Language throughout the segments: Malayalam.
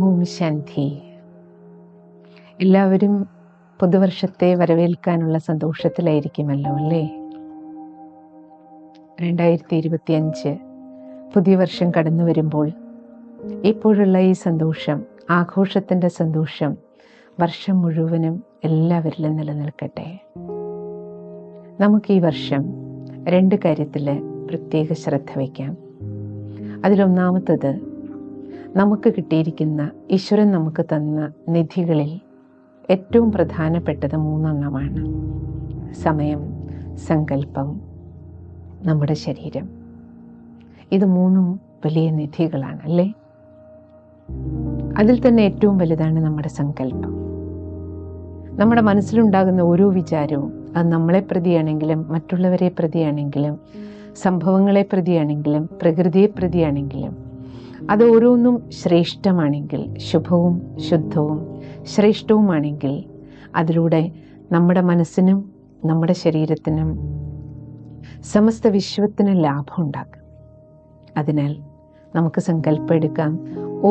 ഓം ശാന്തി. എല്ലാവരും പുതുവർഷത്തെ വരവേൽക്കാനുള്ള സന്തോഷത്തിലായിരിക്കുമല്ലോ അല്ലേ? 2025 പുതിയ വർഷം കടന്നു വരുമ്പോൾ ഇപ്പോഴുള്ള ഈ സന്തോഷം, ആഘോഷത്തിൻ്റെ സന്തോഷം വർഷം മുഴുവനും എല്ലാവരിലും നിലനിൽക്കട്ടെ. നമുക്ക് ഈ വർഷം 2 കാര്യത്തിൽ പ്രത്യേക ശ്രദ്ധ വയ്ക്കാം. അതിലൊന്നാമത്തത്, നമുക്ക് കിട്ടിയിരിക്കുന്ന, ഈശ്വരൻ നമുക്ക് തന്ന നിധികളിൽ ഏറ്റവും പ്രധാനപ്പെട്ടത് 3 എണ്ണമാണ്. സമയം, സങ്കല്പം, നമ്മുടെ ശരീരം. ഇത് 3 വലിയ നിധികളാണ് അല്ലേ? അതിൽ തന്നെ ഏറ്റവും വലുതാണ് നമ്മുടെ സങ്കല്പം. നമ്മുടെ മനസ്സിലുണ്ടാകുന്ന ഓരോ വിചാരവും, അത് നമ്മളെ പ്രതിയാണെങ്കിലും മറ്റുള്ളവരെ പ്രതിയാണെങ്കിലും സംഭവങ്ങളെ പ്രതിയാണെങ്കിലും പ്രകൃതിയെ പ്രതിയാണെങ്കിലും, അത് ഓരോന്നും ശ്രേഷ്ഠമാണെങ്കിൽ, ശുഭവും ശുദ്ധവും ശ്രേഷ്ഠവുമാണെങ്കിൽ, അതിലൂടെ നമ്മുടെ മനസ്സിനും നമ്മുടെ ശരീരത്തിനും സമസ്ത വിശ്വത്തിനും ലാഭം ഉണ്ടാക്കും. അതിനാൽ നമുക്ക് സങ്കല്പം എടുക്കാം.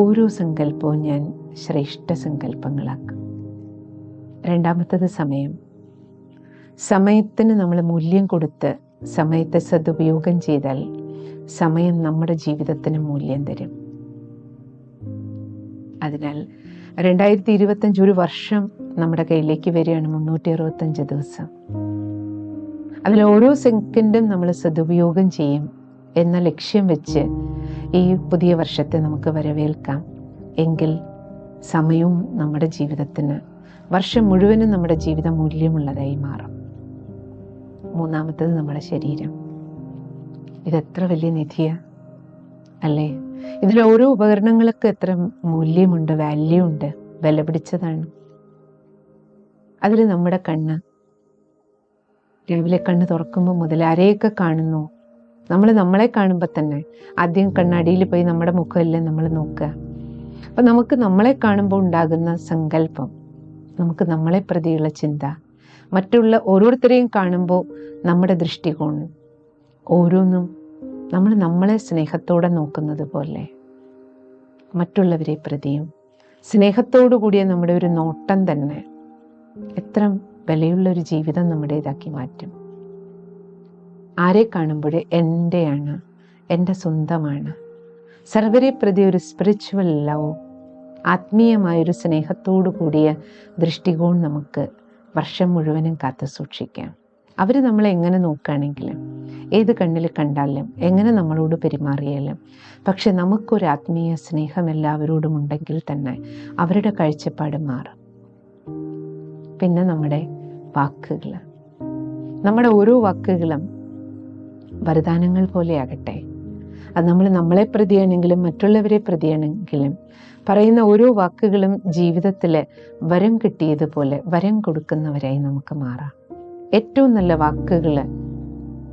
ഓരോ സങ്കല്പവും ഞാൻ ശ്രേഷ്ഠ സങ്കല്പങ്ങളാക്കും. രണ്ടാമത്തത് സമയം. സമയത്തിന് നമ്മൾ മൂല്യം കൊടുത്ത് സമയത്തെ സദുപയോഗം ചെയ്താൽ സമയം നമ്മുടെ ജീവിതത്തിന് മൂല്യം തരും. അതിനാൽ 2025 ഒരു വർഷം നമ്മുടെ കയ്യിലേക്ക് വരികയാണ്. 365 ദിവസം. അതിൽ ഓരോ സെക്കൻഡും നമ്മൾ സദുപയോഗം ചെയ്യും എന്ന ലക്ഷ്യം വെച്ച് ഈ പുതിയ വർഷത്തെ നമുക്ക് വരവേൽക്കാം. എങ്കിൽ സമയവും നമ്മുടെ ജീവിതത്തിന്, വർഷം മുഴുവനും നമ്മുടെ ജീവിതം മൂല്യമുള്ളതായി മാറും. മൂന്നാമത്തത് നമ്മുടെ ശരീരം. ഇതെത്ര വലിയ നിധിയാണ് അല്ലേ? ഇതിൽ ഓരോ ഉപകരണങ്ങൾക്ക് എത്ര മൂല്യമുണ്ട്, വാല്യൂ ഉണ്ട്, വില പിടിച്ചതാണ്. അതിൽ നമ്മുടെ കണ്ണ്. രാവിലെ കണ്ണ് തുറക്കുമ്പോൾ മുതൽ ആരെയൊക്കെ കാണുന്നു, നമ്മൾ നമ്മളെ കാണുമ്പോൾ തന്നെ ആദ്യം കണ്ണാടിയിൽ പോയി നമ്മുടെ മുഖമല്ലേ നമ്മൾ നോക്കുക. അപ്പം നമുക്ക് നമ്മളെ കാണുമ്പോൾ ഉണ്ടാകുന്ന സങ്കല്പം, നമുക്ക് നമ്മളെ പ്രതിയുള്ള ചിന്ത, മറ്റുള്ള ഓരോരുത്തരെയും കാണുമ്പോൾ നമ്മുടെ ദൃഷ്ടികോണം, ഓരോന്നും നമ്മൾ നമ്മളെ സ്നേഹത്തോടെ നോക്കുന്നത് പോലെ മറ്റുള്ളവരെ പ്രതിയും സ്നേഹത്തോടു കൂടിയ നമ്മുടെ ഒരു നോട്ടം തന്നെ എത്ര വിലയുള്ളൊരു ജീവിതം നമ്മുടേതാക്കി മാറ്റും. ആരെ കാണുമ്പോഴേ എൻ്റെയാണ്, എൻ്റെ സ്വന്തമാണ്. സർവരെ പ്രതി ഒരു സ്പിരിച്വൽ ലവ്, ആത്മീയമായൊരു സ്നേഹത്തോടു കൂടിയ ദൃഷ്ടികോൺ നമുക്ക് വർഷം മുഴുവനും കാത്തു സൂക്ഷിക്കാം. അവർ നമ്മളെ എങ്ങനെ നോക്കുകയാണെങ്കിലും, ഏത് കണ്ണിൽ കണ്ടാലും, എങ്ങനെ നമ്മളോട് പെരുമാറിയാലും, പക്ഷെ നമുക്കൊരു ആത്മീയ സ്നേഹം എല്ലാവരോടും ഉണ്ടെങ്കിൽ തന്നെ അവരുടെ കാഴ്ചപ്പാട് മാറും. പിന്നെ നമ്മുടെ വാക്കുകൾ, നമ്മുടെ ഓരോ വാക്കുകളും വരദാനങ്ങൾ പോലെയാകട്ടെ. അത് നമ്മൾ നമ്മളെ പ്രതിയാണെങ്കിലും മറ്റുള്ളവരെ പ്രതിയാണെങ്കിലും പറയുന്ന ഓരോ വാക്കുകളും ജീവിതത്തിൽ വരം കിട്ടിയതുപോലെ വരം കൊടുക്കുന്നവരായി നമുക്ക് മാറാം. ഏറ്റവും നല്ല വാക്കുകൾ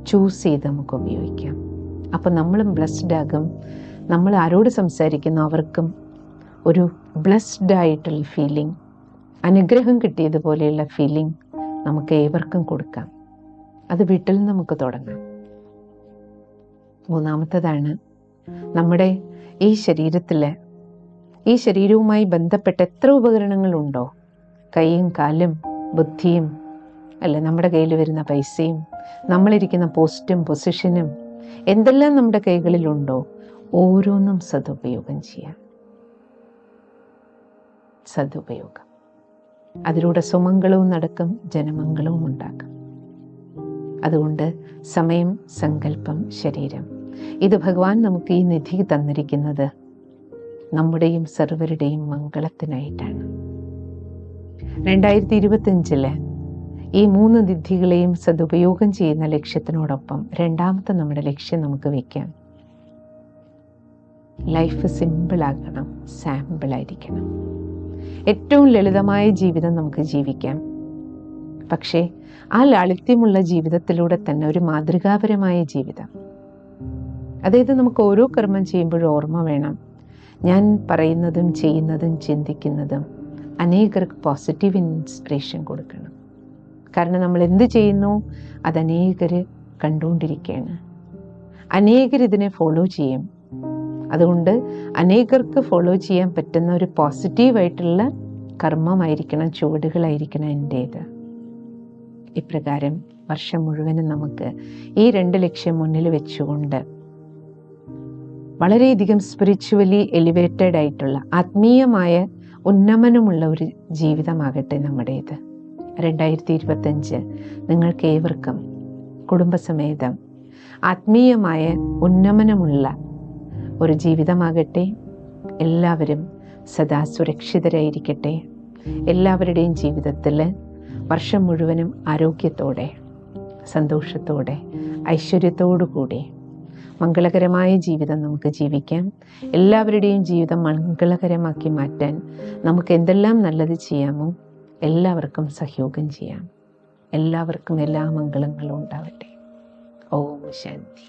ചൂസ് ചെയ്ത് നമുക്ക് ഉപയോഗിക്കാം. അപ്പം നമ്മളും ബ്ലെസ്ഡ് ആകും. നമ്മൾ ആരോട് സംസാരിക്കുന്നു അവർക്കും ഒരു ബ്ലെസ്ഡ് ആയിട്ടുള്ള ഫീലിംഗ്, അനുഗ്രഹം കിട്ടിയതുപോലെയുള്ള ഫീലിംഗ് നമുക്ക് ഏവർക്കും കൊടുക്കാം. അത് വീട്ടിൽ നിന്ന് നമുക്ക് തുടങ്ങാം. മൂന്നാമത്തതാണ്, നമ്മുടെ ഈ ശരീരത്തിൽ, ഈ ശരീരവുമായി ബന്ധപ്പെട്ട എത്ര ഉപകരണങ്ങളുണ്ടോ, കൈയും കാലും ബുദ്ധിയും അല്ല, നമ്മുടെ കയ്യിൽ വരുന്ന പൈസയും നമ്മളിരിക്കുന്ന പോസ്റ്റും പൊസിഷനും എന്തെല്ലാം നമ്മുടെ കൈകളിലുണ്ടോ ഓരോന്നും സദുപയോഗം ചെയ്യാം. സദുപയോഗം. അതിലൂടെ സുമംഗളവും നടക്കും, ജനമംഗളവും ഉണ്ടാക്കും. അതുകൊണ്ട് സമയം, സങ്കല്പം, ശരീരം, ഇത് ഭഗവാൻ നമുക്ക് ഈ നിധി തന്നിരിക്കുന്നത് നമ്മുടെയും സർവരുടെയും മംഗളത്തിനായിട്ടാണ്. 2025 ഈ 3 നിധികളെയും സദുപയോഗം ചെയ്യുന്ന ലക്ഷ്യത്തിനോടൊപ്പം രണ്ടാമത്തെ നമ്മുടെ ലക്ഷ്യം നമുക്ക് വയ്ക്കാം. ലൈഫ് സിമ്പിളാകണം, സാമ്പിളായിരിക്കണം. ഏറ്റവും ലളിതമായ ജീവിതം നമുക്ക് ജീവിക്കാം. പക്ഷേ ആ ലാളിത്യമുള്ള ജീവിതത്തിലൂടെ തന്നെ ഒരു മാതൃകാപരമായ ജീവിതം. അതായത് നമുക്ക് ഓരോ കർമ്മം ചെയ്യുമ്പോഴും ഓർമ്മ വേണം, ഞാൻ പറയുന്നതും ചെയ്യുന്നതും ചിന്തിക്കുന്നതും അനേകർക്ക് പോസിറ്റീവ് ഇൻസ്പിറേഷൻ കൊടുക്കണം. കാരണം നമ്മൾ എന്ത് ചെയ്യുന്നു അത് അനേകർ കണ്ടുകൊണ്ടിരിക്കുകയാണ്. അനേകർ ഇതിനെ ഫോളോ ചെയ്യും. അതുകൊണ്ട് അനേകർക്ക് ഫോളോ ചെയ്യാൻ പറ്റുന്ന ഒരു പോസിറ്റീവായിട്ടുള്ള കർമ്മമായിരിക്കണം, ചുവടുകളായിരിക്കണം എൻ്റേത്. ഇപ്രകാരം വർഷം മുഴുവനും നമുക്ക് ഈ 2 ലക്ഷ്യം മുന്നിൽ വെച്ചുകൊണ്ട് വളരെയധികം സ്പിരിച്വലി എലിവേറ്റഡ് ആയിട്ടുള്ള ആത്മീയമായ ഉന്നമനമുള്ള ഒരു ജീവിതമാകട്ടെ നമ്മുടേത്. 2025 നിങ്ങൾക്ക് ഏവർക്കും കുടുംബസമേതം ആത്മീയമായ ഉന്നമനമുള്ള ഒരു ജീവിതമാകട്ടെ. എല്ലാവരും സദാ സുരക്ഷിതരായിരിക്കട്ടെ. എല്ലാവരുടെയും ജീവിതത്തിൽ വർഷം മുഴുവനും ആരോഗ്യത്തോടെ, സന്തോഷത്തോടെ, ഐശ്വര്യത്തോടു കൂടി മംഗളകരമായ ജീവിതം നമുക്ക് ജീവിക്കാം. എല്ലാവരുടെയും ജീവിതം മംഗളകരമാക്കി മാറ്റാൻ നമുക്ക് എന്തെല്ലാം നല്ലത് ചെയ്യാമോ എല്ലാവർക്കും സഹയോഗം ചെയ്യാം. എല്ലാവർക്കും എല്ലാ മംഗളങ്ങളും ഉണ്ടാവട്ടെ. ഓം ശാന്തി.